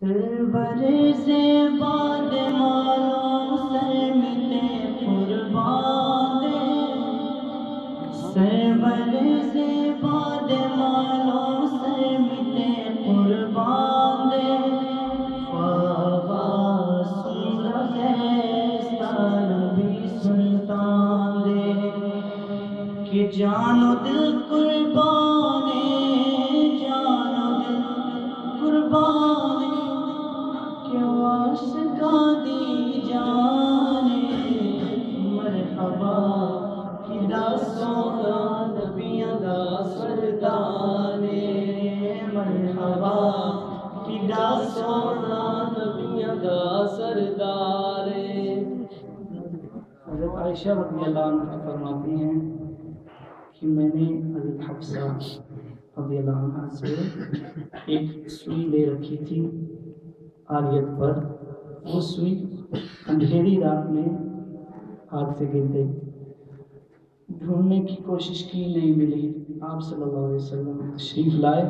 سرور زیبا دے مالوں سر ملے قربان دے، سرور زیبا دے مالوں سر ملے قربان دے، فاوا سمرا خیستان بھی سلطان دے، کہ جان و دل قربان ہے، جان و دل قربان ہے، کہ عاشقاں دی جانے مرحبا کدا سونا نبیاں دا سردار مرحبا کدا سونا نبیاں دا سردار۔ حضرت عائشہ رضی اللہ عنہ فرماتی ہیں کہ میں نے حضرت حفصہ رضی اللہ عنہ سے ایک سوئی لے رکھی تھی عاریت پر، وہ سوئی اندھیری رات میں ہاتھ سے گر گئی، ڈھونڈنے کی کوشش کی نہیں ملی، آپ صلی اللہ علیہ وسلم تشریف لائے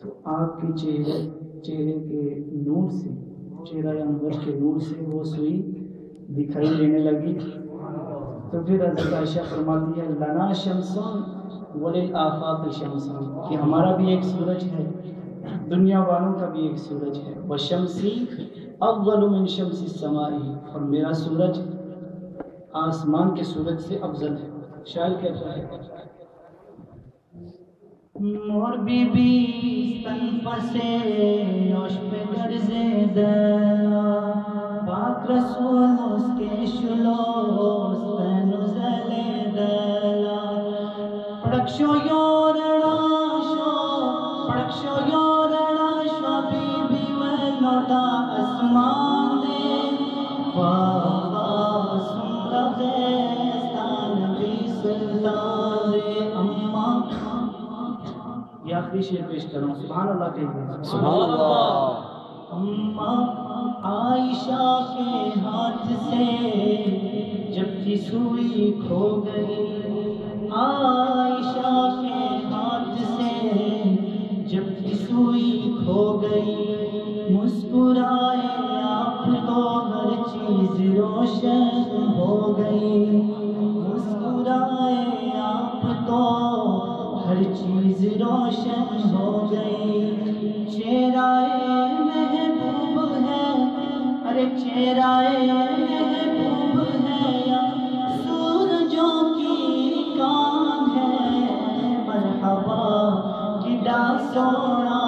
تو آپ کے چہرے کے نور سے، چہرہ انور کے نور سے وہ سوئی دکھائی دینے لگی۔ تو پھر حضرت عائشہ فرماتی ہے لنا شمسون وللآفاق شمسون، کہ ہمارا بھی ایک سورج ہے، دنیا والوں کا بھی ایک سورج ہے، وشمسی افضل من شمس السماء، اور میرا سورج آسمان کے سورج سے افضل ہے۔ شاعر کہتا ہے مور بی بی ستن پسے نوش پہ گرزے دلا، پاک رسول اس کے شلو ستن زلے دلا، پڑکشو یورڑا شو پڑکشو یورڑا شو بی بی ولوٹا اسمان دے، واہ سمرا خیستان بھی سلطان دے، اماں یہ آخری شعر پیش کر رہا ہوں، سبحان اللہ کہیے سبحان اللہ۔ اماں عائشہ کے ہاتھ سے جب کی سوئی کھو گئی، عائشہ کے ہاتھ سے جب کی سوئی کھو گئی، مسکرائے آپ تو ہر چیز روشن ہو گئی، مسکرائے آپ تو ہر چیز روشن ہو گئی، چہرہ محبوب ہے، ارے چہرہ محبوب ہے یا سورجوں کی کان ہے، مرحبا کدا سونا